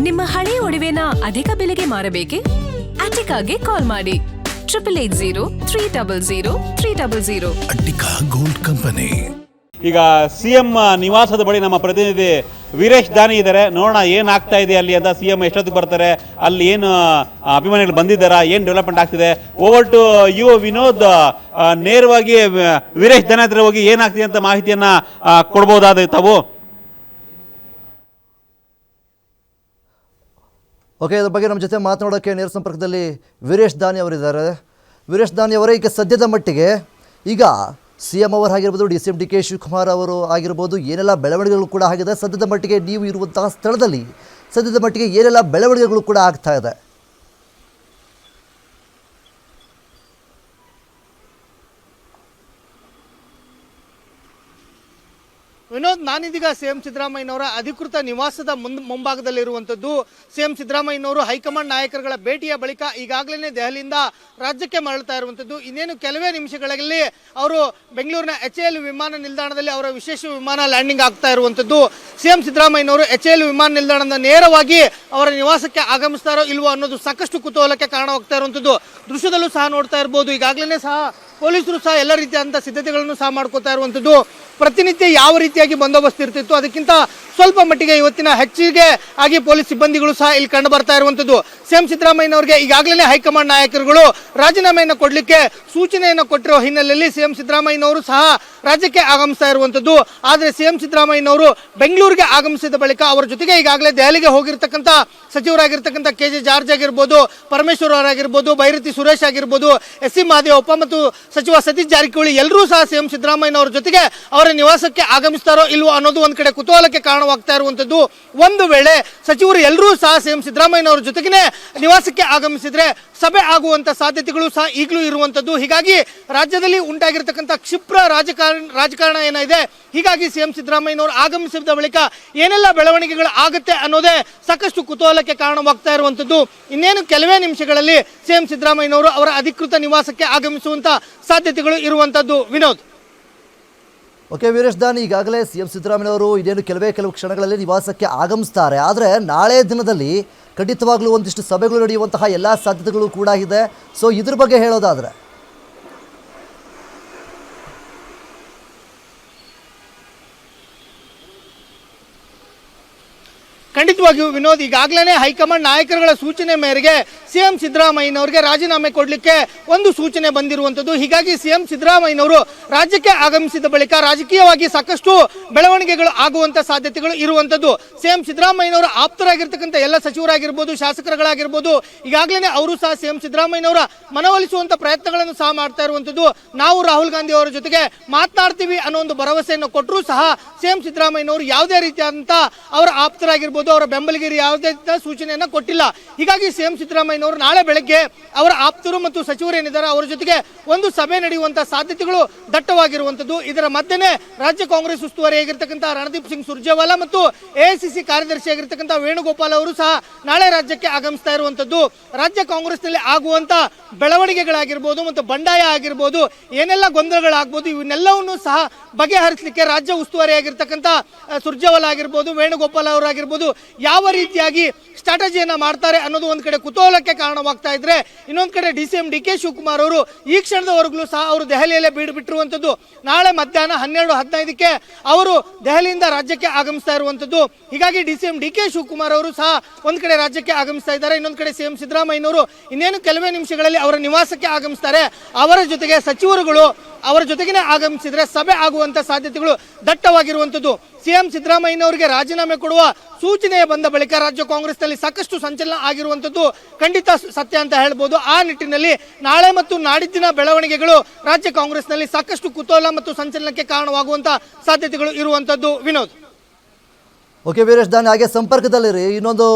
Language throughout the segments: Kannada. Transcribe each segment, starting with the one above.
ನಿಮ್ಮ ಹಳೆಯ ಒಡವೆನ ಅಧಿಕ ಬೆಲೆಗೆ ಮಾರಬೇಕೆ? ಅಟಿಕಾಗೆ ಕಾಲ್ ಮಾಡಿ 8803000300. Attica gold company. ಈಗ ಸಿಎಂ ನಿವಾಸದ ಬಳಿ ನಮ್ಮ ಪ್ರತಿನಿಧಿ ವೀರೇಶ್ ದಾನಿ ಇದ್ದಾರೆ. ನೋಡೋಣ ಏನಾಗ್ತಾ ಇದೆ ಅಲ್ಲಿ ಅಂತ. ಸಿಎಂ ಎಷ್ಟೊತ್ತಿಗೆ ಬರ್ತಾರೆ, ಅಲ್ಲಿ ಏನು ಅಭಿಮಾನಿಗಳು ಬಂದಿದ್ದಾರಾ, ಏನು ಡೆವಲಪ್ಮೆಂಟ್ ಆಗ್ತಿದೆ? Over to you Vinod. ನೇರವಾಗಿ ವೀರೇಶ್ ದಾನಿ ಹತ್ರ ಹೋಗಿ ಏನಾಗ್ತಿದೆ ಅಂತ ಮಾಹಿತಿಯನ್ನ ಕೊಡ್ಬೋದಾದ ತಾವು? ಓಕೆ, ಇದ್ರ ಬಗ್ಗೆ ನಮ್ಮ ಜೊತೆ ಮಾತನಾಡೋಕ್ಕೆ ನೇರ ಸಂಪರ್ಕದಲ್ಲಿ ವೀರೇಶ್ ದಾನಿ ಅವರಿದ್ದಾರೆ. ವೀರೇಶ್ ದಾನಿ ಅವರೇ, ಈಗ ಸದ್ಯದ ಮಟ್ಟಿಗೆ ಈಗ ಸಿ ಎಂ ಅವರು ಆಗಿರ್ಬೋದು, DCM DK ಶಿವಕುಮಾರ್ ಅವರು ಆಗಿರ್ಬೋದು, ಏನೆಲ್ಲ ಬೆಳವಣಿಗೆಗಳು ಕೂಡ ಆಗಿದೆ? ಸದ್ಯದ ಮಟ್ಟಿಗೆ ನೀವು ಇರುವಂತಹ ಸ್ಥಳದಲ್ಲಿ ಸದ್ಯದ ಮಟ್ಟಿಗೆ ಏನೆಲ್ಲ ಬೆಳವಣಿಗೆಗಳು ಕೂಡ ಆಗ್ತಾ ಇದೆ? ವಿನೋದ್, ನಾನಿದೀಗ ಸಿಎಂ ಸಿದ್ದರಾಮಯ್ಯನವರ ಅಧಿಕೃತ ನಿವಾಸದ ಮುಂಭಾಗದಲ್ಲಿರುವಂಥದ್ದು. ಸಿಎಂ ಸಿದ್ದರಾಮಯ್ಯನವರು ಹೈಕಮಾಂಡ್ ನಾಯಕರುಗಳ ಭೇಟಿಯ ಬಳಿಕ ಈಗಾಗಲೇ ದೆಹಲಿಯಿಂದ ರಾಜ್ಯಕ್ಕೆ ಮರಳುತ್ತಾ ಇರುವಂಥದ್ದು. ಇನ್ನೇನು ಕೆಲವೇ ನಿಮಿಷಗಳಲ್ಲಿ ಅವರು ಬೆಂಗಳೂರಿನ HAL ವಿಮಾನ ನಿಲ್ದಾಣದಲ್ಲಿ ಅವರ ವಿಶೇಷ ವಿಮಾನ ಲ್ಯಾಂಡಿಂಗ್ ಆಗ್ತಾ ಇರುವಂಥದ್ದು. ಸಿಎಂ ಸಿದ್ದರಾಮಯ್ಯನವರು HAL ವಿಮಾನ ನಿಲ್ದಾಣದ ನೇರವಾಗಿ ಅವರ ನಿವಾಸಕ್ಕೆ ಆಗಮಿಸ್ತಾರೋ ಇಲ್ವೋ ಅನ್ನೋದು ಸಾಕಷ್ಟು ಕುತೂಹಲಕ್ಕೆ ಕಾರಣವಾಗ್ತಾ ಇರುವಂಥದ್ದು. ದೃಶ್ಯದಲ್ಲೂ ಸಹ ನೋಡ್ತಾ ಇರ್ಬೋದು. ಈಗಾಗಲೇ ಸಹ ಪೊಲೀಸರು ಸಹ ಎಲ್ಲ ರೀತಿಯಾದಂಥ ಸಿದ್ಧತೆಗಳನ್ನು ಸಹ ಮಾಡ್ಕೋತಾ ಇರುವಂಥದ್ದು. ಪ್ರತಿನಿತ್ಯ ಯಾವ ರೀತಿಯಾಗಿ ಬಂದೋಬಸ್ತ್ ಇರ್ತಿತ್ತು ಅದಕ್ಕಿಂತ ಸ್ವಲ್ಪ ಮಟ್ಟಿಗೆ ಇವತ್ತಿನ ಹೆಚ್ಚಿಗೆ ಆಗಿ ಪೊಲೀಸ್ ಸಿಬ್ಬಂದಿಗಳು ಸಹ ಇಲ್ಲಿ ಕಂಡು ಬರ್ತಾ ಇರುವಂಥದ್ದು. ಸಿಎಂ ಸಿದ್ದರಾಮಯ್ಯನವರಿಗೆ ಈಗಾಗಲೇ ಹೈಕಮಾಂಡ್ ನಾಯಕರುಗಳು ರಾಜೀನಾಮೆಯನ್ನು ಕೊಡಲಿಕ್ಕೆ ಸೂಚನೆಯನ್ನು ಕೊಟ್ಟಿರೋ ಹಿನ್ನೆಲೆಯಲ್ಲಿ ಸಿಎಂ ಸಿದ್ದರಾಮಯ್ಯನವರು ಸಹ ರಾಜ್ಯಕ್ಕೆ ಆಗಮಿಸ್ತಾ ಇರುವಂಥದ್ದು. ಆದರೆ ಸಿಎಂ ಸಿದ್ದರಾಮಯ್ಯನವರು ಬೆಂಗಳೂರಿಗೆ ಆಗಮಿಸಿದ ಬಳಿಕ ಅವರ ಜೊತೆಗೆ ಈಗಾಗಲೇ ದೆಹಲಿಗೆ ಹೋಗಿರ್ತಕ್ಕಂಥ ಸಚಿವರಾಗಿರ್ತಕ್ಕಂಥ KJ ಜಾರ್ಜ್ ಆಗಿರ್ಬೋದು, ಪರಮೇಶ್ವರ್ ಅವರಾಗಿರ್ಬೋದು, ಬೈರತಿ ಸುರೇಶ್ ಆಗಿರ್ಬೋದು, SC ಮಹದೇವಪ್ಪ ಮತ್ತು ಸಚಿವ ಸತೀಶ್ ಜಾರಕಿಹೊಳಿ ಎಲ್ಲರೂ ಸಹ ಸಿಎಂ ಸಿದ್ದರಾಮಯ್ಯನವರ ಜೊತೆಗೆ ಅವರ ನಿವಾಸಕ್ಕೆ ಆಗಮಿಸ್ತಾರೋ ಇಲ್ವೋ ಅನ್ನೋದು ಒಂದು ಕಡೆ ಕುತೂಹಲಕ್ಕೆ ಕಾರಣವಾಗ್ತಾ ಇರುವಂಥದ್ದು. ಒಂದು ವೇಳೆ ಸಚಿವರು ಎಲ್ಲರೂ ಸಹ ಸಿಎಂ ಸಿದ್ದರಾಮಯ್ಯನವರ ಜೊತೆಗೇ ನಿವಾಸಕ್ಕೆ ಆಗಮಿಸಿದ್ರೆ ಸಭೆ ಆಗುವಂತ ಸಾಧ್ಯತೆಗಳು ಸಹ ಈಗಲೂ ಇರುವಂಥದ್ದು. ಹೀಗಾಗಿ ರಾಜ್ಯದಲ್ಲಿ ಉಂಟಾಗಿರ್ತಕ್ಕಂಥ ಕ್ಷಿಪ್ರ ರಾಜಕಾರಣ ಏನಿದೆ, ಹೀಗಾಗಿ ಸಿಎಂ ಸಿದ್ದರಾಮಯ್ಯನವರು ಆಗಮಿಸಿದ ಬಳಿಕ ಏನೆಲ್ಲ ಬೆಳವಣಿಗೆಗಳು ಆಗುತ್ತೆ ಅನ್ನೋದೇ ಸಾಕಷ್ಟು ಕುತೂಹಲಕ್ಕೆ ಕಾರಣವಾಗ್ತಾ ಇರುವಂಥದ್ದು. ಇನ್ನೇನು ಕೆಲವೇ ನಿಮಿಷಗಳಲ್ಲಿ ಸಿಎಂ ಸಿದ್ದರಾಮಯ್ಯನವರು ಅವರ ಅಧಿಕೃತ ನಿವಾಸಕ್ಕೆ ಆಗಮಿಸುವಂತ ಸಾಧ್ಯತೆಗಳು ಇರುವಂಥದ್ದು. ವಿನೋದ್. ಓಕೆ ವೀರೇಶ್ ದಾನಿ, ಈಗಾಗಲೇ ಸಿಎಂ ಸಿದ್ದರಾಮಯ್ಯನವರು ಇದೇನು ಕೆಲವು ಕ್ಷಣಗಳಲ್ಲಿ ನಿವಾಸಕ್ಕೆ ಆಗಮಿಸ್ತಾರೆ. ಆದರೆ ನಾಳೆ ದಿನದಲ್ಲಿ ಖಂಡಿತವಾಗ್ಲೂ ಒಂದಿಷ್ಟು ಸಭೆಗಳು ನಡೆಯುವಂತಹ ಎಲ್ಲ ಸಾಧ್ಯತೆಗಳು ಕೂಡ ಇದೆ. ಸೊ ಇದ್ರ ಬಗ್ಗೆ ಹೇಳೋದಾದರೆ ಖಂಡಿತವಾಗಿಯೂ ವಿನೋದ್, ಈಗಾಗಲೇ ಹೈಕಮಾಂಡ್ ನಾಯಕರುಗಳ ಸೂಚನೆ ಮೇರೆಗೆ ಸಿಎಂ ಸಿದ್ದರಾಮಯ್ಯನವರಿಗೆ ರಾಜೀನಾಮೆ ಕೊಡಲಿಕ್ಕೆ ಒಂದು ಸೂಚನೆ ಬಂದಿರುವಂಥದ್ದು. ಹೀಗಾಗಿ ಸಿಎಂ ಸಿದ್ದರಾಮಯ್ಯನವರು ರಾಜ್ಯಕ್ಕೆ ಆಗಮಿಸಿದ ಬಳಿಕ ರಾಜಕೀಯವಾಗಿ ಸಾಕಷ್ಟು ಬೆಳವಣಿಗೆಗಳು ಆಗುವಂಥ ಸಾಧ್ಯತೆಗಳು ಇರುವಂಥದ್ದು. ಸಿಎಂ ಸಿದ್ದರಾಮಯ್ಯನವರ ಆಪ್ತರಾಗಿರ್ತಕ್ಕಂಥ ಎಲ್ಲ ಸಚಿವರಾಗಿರ್ಬೋದು, ಶಾಸಕರುಗಳಾಗಿರ್ಬೋದು, ಈಗಾಗಲೇ ಅವರು ಸಹ ಸಿಎಂ ಸಿದ್ದರಾಮಯ್ಯನವರ ಮನವೊಲಿಸುವಂಥ ಪ್ರಯತ್ನಗಳನ್ನು ಸಹ ಮಾಡ್ತಾ ಇರುವಂಥದ್ದು. ನಾವು ರಾಹುಲ್ ಗಾಂಧಿ ಅವರ ಜೊತೆಗೆ ಮಾತನಾಡ್ತೀವಿ ಅನ್ನೋ ಒಂದು ಭರವಸೆಯನ್ನು ಕೊಟ್ಟರೂ ಸಹ ಸಿಎಂ ಸಿದ್ದರಾಮಯ್ಯನವರು ಯಾವುದೇ ರೀತಿಯಾದಂಥ ಅವರ ಆಪ್ತರಾಗಿರ್ಬೋದು, ಅವರ ಬೆಂಬಲಿಗರಿಗೆ ಯಾವುದೇ ಸೂಚನೆಯನ್ನ ಕೊಟ್ಟಿಲ್ಲ. ಹೀಗಾಗಿ ಸಿಎಂ ಸಿದ್ದರಾಮಯ್ಯನವರು ನಾಳೆ ಬೆಳಗ್ಗೆ ಅವರ ಆಪ್ತರು ಮತ್ತು ಸಚಿವರು ಏನಿದ್ದಾರೆ ಅವರ ಜೊತೆಗೆ ಒಂದು ಸಭೆ ನಡೆಯುವಂತಹ ಸಾಧ್ಯತೆಗಳು ದಟ್ಟವಾಗಿರುವಂಥದ್ದು. ಇದರ ಮಧ್ಯೆ ರಾಜ್ಯ ಕಾಂಗ್ರೆಸ್ ಉಸ್ತುವಾರಿ ಆಗಿರ್ತಕ್ಕಂಥ ರಣದೀಪ್ ಸಿಂಗ್ ಸುರ್ಜೇವಾಲಾ ಮತ್ತು AICC ಕಾರ್ಯದರ್ಶಿ ಆಗಿರ್ತಕ್ಕಂಥ ವೇಣುಗೋಪಾಲ್ ಅವರು ಸಹ ನಾಳೆ ರಾಜ್ಯಕ್ಕೆ ಆಗಮಿಸ್ತಾ ಇರುವಂಥದ್ದು. ರಾಜ್ಯ ಕಾಂಗ್ರೆಸ್ನಲ್ಲಿ ಆಗುವಂತ ಬೆಳವಣಿಗೆಗಳಾಗಿರ್ಬೋದು ಮತ್ತು ಬಂಡಾಯ ಆಗಿರ್ಬೋದು, ಏನೆಲ್ಲ ಗೊಂದಲಗಳಾಗ್ಬೋದು, ಇವನ್ನೆಲ್ಲವನ್ನೂ ಸಹ ಬಗೆಹರಿಸಲಿಕ್ಕೆ ರಾಜ್ಯ ಉಸ್ತುವಾರಿ ಆಗಿರ್ತಕ್ಕಂಥ ಸುರ್ಜೇವಾಲಾ ಆಗಿರ್ಬೋದು, ವೇಣುಗೋಪಾಲ್ ಅವರಾಗಿರ್ಬೋದು ಯಾವ ರೀತಿಯಾಗಿ ಸ್ಟ್ರಾಟಜಿಯನ್ನ ಮಾಡ್ತಾರೆ ಅನ್ನೋದು ಒಂದು ಕಡೆ ಕುತೂಹಲಕ್ಕೆ ಕಾರಣವಾಗ್ತಾ ಇದ್ರೆ, ಇನ್ನೊಂದು ಕಡೆ DCM DK ಶಿವಕುಮಾರ್ ಅವರು ಈ ಕ್ಷಣದವರೆಗೂ ಸಹ ಅವರು ದೆಹಲಿಯಲ್ಲೇ ಬಿಟ್ಟಿರುವಂಥದ್ದು. ನಾಳೆ ಮಧ್ಯಾಹ್ನ 12:15ಕ್ಕೆ ಅವರು ದೆಹಲಿಯಿಂದ ರಾಜ್ಯಕ್ಕೆ ಆಗಮಿಸ್ತಾ ಇರುವಂಥದ್ದು. ಹೀಗಾಗಿ DCM DK ಶಿವಕುಮಾರ್ ಅವರು ಸಹ ಒಂದು ಕಡೆ ರಾಜ್ಯಕ್ಕೆ ಆಗಮಿಸ್ತಾ ಇದ್ದಾರೆ. ಇನ್ನೊಂದು ಕಡೆ ಸಿಎಂ ಸಿದ್ದರಾಮಯ್ಯನವರು ಇನ್ನೇನು ಕೆಲವೇ ನಿಮಿಷಗಳಲ್ಲಿ ಅವರ ನಿವಾಸಕ್ಕೆ ಆಗಮಿಸ್ತಾರೆ. ಅವರ ಜೊತೆಗೆ ಸಚಿವರುಗಳು ಅವರ ಜೊತೆಗೇ ಆಗಮಿಸಿದ್ರೆ ಸಭೆ ಆಗುವಂತ ಸಾಧ್ಯತೆಗಳು ದಟ್ಟವಾಗಿರುವಂಥದ್ದು. ಸಿಎಂ ಸಿದ್ದರಾಮಯ್ಯನವರಿಗೆ ರಾಜೀನಾಮೆ ಕೊಡುವ ಸೂಚನೆ ಬಂದ ಬಳಿಕ ರಾಜ್ಯ ಕಾಂಗ್ರೆಸ್ನಲ್ಲಿ ಸಾಕಷ್ಟು ಸಂಚಲನ ಆಗಿರುವಂಥದ್ದು ಖಂಡಿತ ಸತ್ಯ ಅಂತ ಹೇಳ್ಬೋದು. ಆ ನಿಟ್ಟಿನಲ್ಲಿ ನಾಳೆ ಮತ್ತು ನಾಡಿದ್ದಿನ ಬೆಳವಣಿಗೆಗಳು ರಾಜ್ಯ ಕಾಂಗ್ರೆಸ್ನಲ್ಲಿ ಸಾಕಷ್ಟು ಕುತೂಹಲ ಮತ್ತು ಸಂಚಲನಕ್ಕೆ ಕಾರಣವಾಗುವಂತ ಸಾಧ್ಯತೆಗಳು ಇರುವಂಥದ್ದು. ವಿನೋದ್. ಓಕೆ ವೀರೇಶ್ ದಾನಿ, ಹಾಗೆ ಸಂಪರ್ಕದಲ್ಲಿರಿ.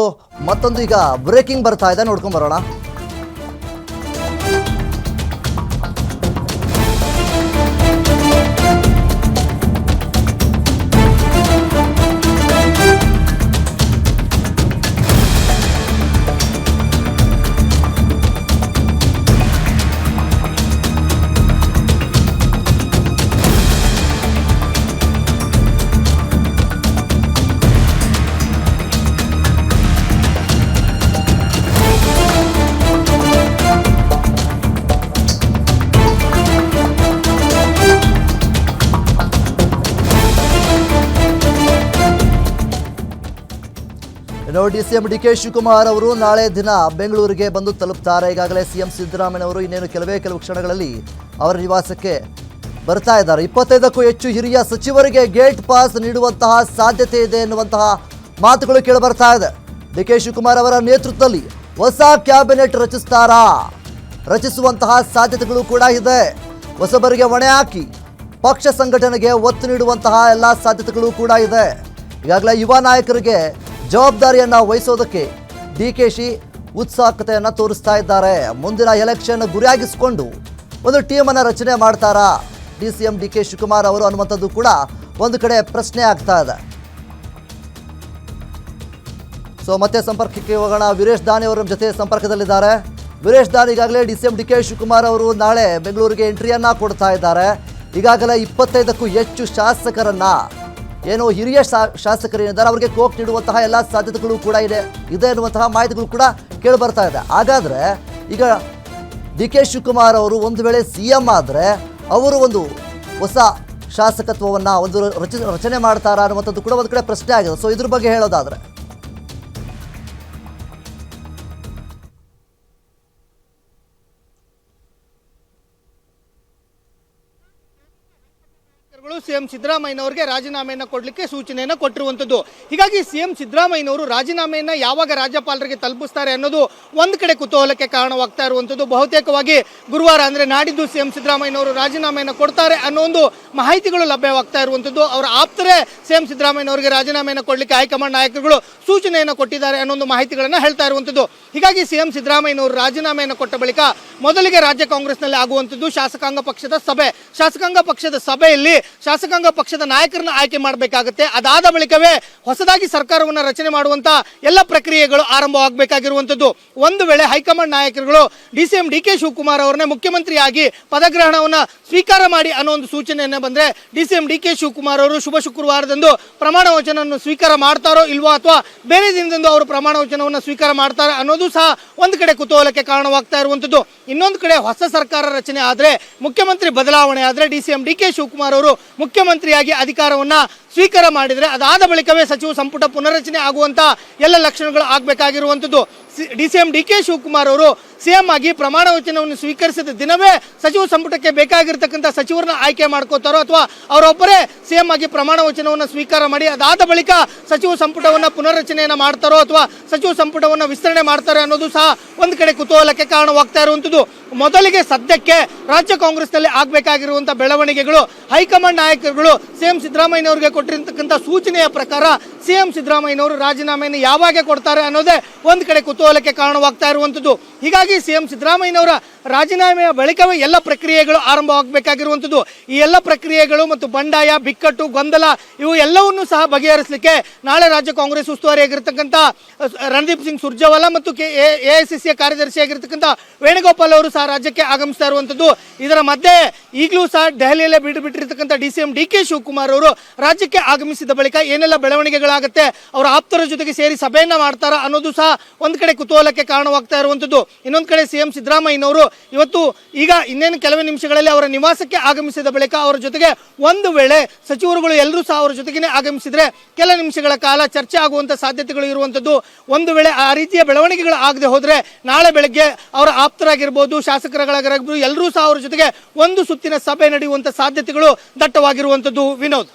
ಮತ್ತೊಂದು ಈಗ ಬ್ರೇಕಿಂಗ್ ಬರ್ತಾ ಇದೆ, ನೋಡ್ಕೊಂಡ್ ಬರೋಣ. ಇನ್ನು ಡಿಸಿಎಂ ಡಿ.ಕೆ. ಶಿವಕುಮಾರ್ ಅವರು ನಾಳೆ ದಿನ ಬೆಂಗಳೂರಿಗೆ ಬಂದು ತಲುಪ್ತಾರೆ. ಈಗಾಗಲೇ ಸಿಎಂ ಸಿದ್ದರಾಮಯ್ಯ ಅವರು ಇನ್ನೇನು ಕೆಲವು ಕ್ಷಣಗಳಲ್ಲಿ ಅವರ ನಿವಾಸಕ್ಕೆ ಬರ್ತಾ ಇದ್ದಾರೆ. 25ಕ್ಕೂ ಹೆಚ್ಚು ಹಿರಿಯ ಸಚಿವರಿಗೆ ಗೇಟ್ ಪಾಸ್ ನೀಡುವಂತಹ ಸಾಧ್ಯತೆ ಇದೆ ಎನ್ನುವಂತಹ ಮಾತುಗಳು ಕೇಳಿಬರ್ತಾ ಇದೆ. ಡಿ.ಕೆ. ಶಿವಕುಮಾರ್ ಅವರ ನೇತೃತ್ವದಲ್ಲಿ ಹೊಸ ಕ್ಯಾಬಿನೆಟ್ ರಚಿಸುವಂತಹ ಸಾಧ್ಯತೆಗಳು ಕೂಡ ಇದೆ. ಹೊಸಬರಿಗೆ ಹೊಣೆ ಹಾಕಿ ಪಕ್ಷ ಸಂಘಟನೆಗೆ ಒತ್ತು ನೀಡುವಂತಹ ಎಲ್ಲ ಸಾಧ್ಯತೆಗಳು ಕೂಡ ಇದೆ. ಈಗಾಗಲೇ ಯುವ ನಾಯಕರಿಗೆ ಜವಾಬ್ದಾರಿಯನ್ನು ವಹಿಸೋದಕ್ಕೆ ಡಿ.ಕೆ.ಶಿ ಉತ್ಸುಕತೆಯನ್ನು ತೋರಿಸ್ತಾ ಇದ್ದಾರೆ. ಮುಂದಿನ ಎಲೆಕ್ಷನ್ ಗುರಿಯಾಗಿಸಿಕೊಂಡು ಒಂದು ಟೀಮನ್ನು ರಚನೆ ಮಾಡ್ತಾರಾ ಡಿ.ಸಿ.ಎಂ ಡಿ.ಕೆ. ಶಿವಕುಮಾರ್ ಅವರು ಅನ್ನುವಂಥದ್ದು ಕೂಡ ಒಂದು ಕಡೆ ಪ್ರಶ್ನೆ ಆಗ್ತಾ ಇದೆ. ಸೊ ಮತ್ತೆ ಸಂಪರ್ಕಕ್ಕೆ ಹೋಗೋಣ. ವೀರೇಶ್ ದಾನಿ ಅವರ ಜೊತೆ ಸಂಪರ್ಕದಲ್ಲಿದ್ದಾರೆ. ವೀರೇಶ್ ದಾನಿ, ಈಗಾಗಲೇ ಡಿ.ಸಿ.ಎಂ ಡಿ.ಕೆ. ಶಿವಕುಮಾರ್ ಅವರು ನಾಳೆ ಬೆಂಗಳೂರಿಗೆ ಎಂಟ್ರಿಯನ್ನ ಕೊಡ್ತಾ ಇದ್ದಾರೆ. ಈಗಾಗಲೇ 25ಕ್ಕೂ ಹೆಚ್ಚು ಶಾಸಕರನ್ನ ಏನು ಹಿರಿಯ ಶಾಸಕರೇನಿದ್ದಾರೆ ಅವರಿಗೆ ಕೋಕ್ ನೀಡುವಂತಹ ಎಲ್ಲ ಸಾಧ್ಯತೆಗಳು ಕೂಡ ಇದೆ ಎನ್ನುವಂತಹ ಮಾಹಿತಿಗಳು ಕೂಡ ಕೇಳಿ ಬರ್ತಾ ಇದೆ. ಹಾಗಾದ್ರೆ ಈಗ ಡಿ.ಕೆ. ಶಿವಕುಮಾರ್ ಅವರು ಒಂದು ವೇಳೆ ಸಿಎಂ ಆದರೆ ಅವರು ಒಂದು ಹೊಸ ಶಾಸಕತ್ವವನ್ನು ಒಂದು ರಚನೆ ಮಾಡ್ತಾರಾ ಅನ್ನುವಂಥದ್ದು ಕೂಡ ಒಂದು ಕಡೆ ಪ್ರಶ್ನೆ ಆಗಿದೆ. ಸೊ ಇದ್ರ ಬಗ್ಗೆ ಹೇಳೋದಾದ್ರೆ ಸಿಎಂ ಸಿದ್ದರಾಮಯ್ಯನವರಿಗೆ ರಾಜೀನಾಮೆಯನ್ನು ಕೊಡಲಿಕ್ಕೆ ಸೂಚನೆಯನ್ನು ಕೊಟ್ಟಿರುವಂಥದ್ದು. ಹೀಗಾಗಿ ಸಿಎಂ ಸಿದ್ದರಾಮಯ್ಯನವರು ರಾಜೀನಾಮೆಯನ್ನು ಯಾವಾಗ ರಾಜ್ಯಪಾಲರಿಗೆ ತಲುಪಿಸ್ತಾರೆ ಅನ್ನೋದು ಒಂದು ಕಡೆ ಕುತೂಹಲಕ್ಕೆ ಕಾರಣವಾಗ್ತಾ ಇರುವಂಥದ್ದು. ಬಹುತೇಕವಾಗಿ ಗುರುವಾರ ಅಂದರೆ ನಾಡಿದ್ದು ಸಿಎಂ ಸಿದ್ದರಾಮಯ್ಯನವರು ರಾಜೀನಾಮೆಯನ್ನು ಕೊಡ್ತಾರೆ ಅನ್ನೋ ಒಂದು ಮಾಹಿತಿಗಳು ಲಭ್ಯವಾಗ್ತಾ ಇರುವಂಥದ್ದು. ಅವರ ಆಪ್ತರೇ ಸಿಎಂ ಸಿದ್ದರಾಮಯ್ಯನವರಿಗೆ ರಾಜೀನಾಮೆಯನ್ನು ಕೊಡಲಿಕ್ಕೆ ಹೈಕಮಾಂಡ್ ನಾಯಕರುಗಳು ಸೂಚನೆಯನ್ನು ಕೊಟ್ಟಿದ್ದಾರೆ ಅನ್ನೋ ಒಂದು ಮಾಹಿತಿಗಳನ್ನು ಹೇಳ್ತಾ ಇರುವಂಥದ್ದು. ಹೀಗಾಗಿ ಸಿಎಂ ಸಿದ್ದರಾಮಯ್ಯನವರು ರಾಜೀನಾಮೆಯನ್ನು ಕೊಟ್ಟ ಬಳಿಕ ಮೊದಲಿಗೆ ರಾಜ್ಯ ಕಾಂಗ್ರೆಸ್ನಲ್ಲಿ ಆಗುವಂಥದ್ದು ಶಾಸಕಾಂಗ ಪಕ್ಷದ ಸಭೆ. ಶಾಸಕಾಂಗ ಪಕ್ಷದ ಸಭೆಯಲ್ಲಿ ಶಾಸಕಾಂಗ ಪಕ್ಷದ ನಾಯಕರನ್ನ ಆಯ್ಕೆ ಮಾಡಬೇಕಾಗುತ್ತೆ. ಅದಾದ ಬಳಿಕವೇ ಹೊಸದಾಗಿ ಸರ್ಕಾರವನ್ನು ರಚನೆ ಮಾಡುವಂತ ಎಲ್ಲ ಪ್ರಕ್ರಿಯೆಗಳು ಆರಂಭವಾಗಬೇಕಾಗಿರುವಂಥದ್ದು. ಒಂದು ವೇಳೆ ಹೈಕಮಾಂಡ್ ನಾಯಕರುಗಳು ಡಿ.ಸಿ.ಎಂ ಡಿ.ಕೆ. ಶಿವಕುಮಾರ್ ಅವರನ್ನೇ ಮುಖ್ಯಮಂತ್ರಿಯಾಗಿ ಪದಗ್ರಹಣವನ್ನು ಸ್ವೀಕಾರ ಮಾಡಿ ಅನ್ನೋ ಒಂದು ಸೂಚನೆಯನ್ನು ಬಂದರೆ ಡಿ.ಸಿ.ಎಂ ಡಿ.ಕೆ. ಶಿವಕುಮಾರ್ ಅವರು ಶುಭ ಶುಕ್ರವಾರದಂದು ಪ್ರಮಾಣ ವಚನವನ್ನು ಸ್ವೀಕಾರ ಮಾಡ್ತಾರೋ ಇಲ್ವೋ ಅಥವಾ ಬೇರೆ ದಿನದಂದು ಅವರು ಪ್ರಮಾಣ ವಚನವನ್ನು ಸ್ವೀಕಾರ ಮಾಡ್ತಾರೆ ಅನ್ನೋದು ಸಹ ಒಂದು ಕಡೆ ಕುತೂಹಲಕ್ಕೆ ಕಾರಣವಾಗ್ತಾ ಇರುವಂಥದ್ದು. ಇನ್ನೊಂದು ಕಡೆ ಹೊಸ ಸರ್ಕಾರ ರಚನೆ ಆದರೆ, ಮುಖ್ಯಮಂತ್ರಿ ಬದಲಾವಣೆ ಆದರೆ ಡಿ.ಸಿ.ಎಂ ಡಿ.ಕೆ. ಶಿವಕುಮಾರ್ ಅವರು ಮುಖ್ಯಮಂತ್ರಿಯಾಗಿ ಅಧಿಕಾರವನ್ನ ಸ್ವೀಕಾರ ಮಾಡಿದರೆ ಅದಾದ ಬಳಿಕವೇ ಸಚಿವ ಸಂಪುಟ ಪುನರ್ರಚನೆ ಆಗುವಂತ ಎಲ್ಲ ಲಕ್ಷಣಗಳು ಆಗಬೇಕಾಗಿರುವಂಥದ್ದು. ಡಿ.ಸಿ.ಎಂ ಡಿ.ಕೆ. ಶಿವಕುಮಾರ್ ಅವರು ಸಿಎಂ ಆಗಿ ಪ್ರಮಾಣ ವಚನವನ್ನು ಸ್ವೀಕರಿಸಿದ ದಿನವೇ ಸಚಿವ ಸಂಪುಟಕ್ಕೆ ಬೇಕಾಗಿರ್ತಕ್ಕಂಥ ಸಚಿವರನ್ನ ಆಯ್ಕೆ ಮಾಡ್ಕೋತಾರೋ ಅಥವಾ ಅವರೊಬ್ಬರೇ ಸಿಎಂ ಆಗಿ ಪ್ರಮಾಣ ವಚನವನ್ನು ಸ್ವೀಕಾರ ಮಾಡಿ ಅದಾದ ಬಳಿಕ ಸಚಿವ ಸಂಪುಟವನ್ನು ಪುನರ್ರಚನೆಯನ್ನು ಮಾಡ್ತಾರೋ ಅಥವಾ ಸಚಿವ ಸಂಪುಟವನ್ನು ವಿಸ್ತರಣೆ ಮಾಡ್ತಾರೆ ಅನ್ನೋದು ಸಹ ಒಂದು ಕಡೆ ಕುತೂಹಲಕ್ಕೆ ಕಾರಣವಾಗ್ತಾ ಇರುವಂಥದ್ದು. ಮೊದಲಿಗೆ ಸದ್ಯಕ್ಕೆ ರಾಜ್ಯ ಕಾಂಗ್ರೆಸ್ನಲ್ಲಿ ಆಗಬೇಕಾಗಿರುವಂಥ ಬೆಳವಣಿಗೆಗಳು ಹೈಕಮಾಂಡ್ ನಾಯಕರುಗಳು ಸಿಎಂ ಸಿದ್ದರಾಮಯ್ಯನವರಿಗೆ ಕೊಟ್ಟಿರತಕ್ಕಂಥ ಸೂಚನೆಯ ಪ್ರಕಾರ ಸಿಎಂ ಸಿದ್ದರಾಮಯ್ಯನವರು ರಾಜೀನಾಮೆಯನ್ನು ಯಾವಾಗ ಕೊಡ್ತಾರೆ ಅನ್ನೋದೇ ಒಂದು ಕಡೆ ಕುತೂಹಲಕ್ಕೆ ಕಾರಣವಾಗ್ತಾ ಇರುವಂಥದ್ದು. ಹೀಗಾಗಿ ಸಿಎಂ ಸಿದ್ದರಾಮಯ್ಯನವರ ರಾಜೀನಾಮೆಯ ಬಳಿಕವೇ ಎಲ್ಲ ಪ್ರಕ್ರಿಯೆಗಳು ಆರಂಭವಾಗಬೇಕಾಗಿರುವಂಥದ್ದು. ಈ ಎಲ್ಲ ಪ್ರಕ್ರಿಯೆಗಳು ಮತ್ತು ಬಂಡಾಯ, ಬಿಕ್ಕಟ್ಟು, ಗೊಂದಲ ಇವು ಎಲ್ಲವನ್ನೂ ಸಹ ಬಗೆಹರಿಸಲಿಕ್ಕೆ ನಾಳೆ ರಾಜ್ಯ ಕಾಂಗ್ರೆಸ್ ಉಸ್ತುವಾರಿಯಾಗಿರ್ತಕ್ಕಂಥ ರಣದೀಪ್ ಸಿಂಗ್ ಸುರ್ಜೇವಾಲಾ ಮತ್ತು ಎಐಸಿಸಿಯ ಕಾರ್ಯದರ್ಶಿಯಾಗಿರ್ತಕ್ಕಂಥ ವೇಣುಗೋಪಾಲ್ ಅವರು ಸಹ ರಾಜ್ಯಕ್ಕೆ ಆಗಮಿಸ್ತಾ ಇರುವಂಥದ್ದು. ಇದರ ಮಧ್ಯೆ ಈಗಲೂ ಸಹ ದೆಹಲಿಯಲ್ಲೇ ಬಿಟ್ಟಿರ್ತಕ್ಕಂಥ ಡಿ.ಸಿ.ಎಂ ಡಿ.ಕೆ. ಶಿವಕುಮಾರ್ ಅವರು ರಾಜ್ಯಕ್ಕೆ ಆಗಮಿಸಿದ ಬಳಿಕ ಏನೆಲ್ಲ ಬೆಳವಣಿಗೆಗಳಾಗುತ್ತೆ, ಅವರ ಆಪ್ತರ ಜೊತೆಗೆ ಸೇರಿ ಸಭೆಯನ್ನ ಮಾಡ್ತಾರಾ ಅನ್ನೋದು ಸಹ ಒಂದು ಕಡೆ ಕುತೂಹಲಕ್ಕೆ ಕಾರಣವಾಗ್ತಾ ಇರುವಂಥದ್ದು. ಇನ್ನೊಂದು ಕಡೆ ಸಿಎಂ ಸಿದ್ದರಾಮಯ್ಯನವರು ಇವತ್ತು ಈಗ ಇನ್ನೇನು ಕೆಲವೇ ನಿಮಿಷಗಳಲ್ಲಿ ಅವರ ನಿವಾಸಕ್ಕೆ ಆಗಮಿಸಿದ ಬಳಿಕ ಅವರ ಜೊತೆಗೆ ಒಂದು ವೇಳೆ ಸಚಿವರುಗಳು ಎಲ್ಲರೂ ಸಹ ಅವರ ಜೊತೆಗೇ ಆಗಮಿಸಿದ್ರೆ ಕೆಲ ನಿಮಿಷಗಳ ಕಾಲ ಚರ್ಚೆ ಆಗುವಂಥ ಸಾಧ್ಯತೆಗಳು ಇರುವಂಥದ್ದು. ಒಂದು ವೇಳೆ ಆ ರೀತಿಯ ಬೆಳವಣಿಗೆಗಳು ಆಗದೆ ಹೋದರೆ ನಾಳೆ ಬೆಳಗ್ಗೆ ಅವರ ಆಪ್ತರಾಗಿರ್ಬೋದು, ಶಾಸಕರುಗಳಾಗಿರ್ಬೋದು ಎಲ್ಲರೂ ಸಹ ಅವರ ಜೊತೆಗೆ ಒಂದು ಸುತ್ತಿನ ಸಭೆ ನಡೆಯುವಂಥ ಸಾಧ್ಯತೆಗಳು ದಟ್ಟವಾಗಿರುವಂಥದ್ದು. ವಿನೋದ್.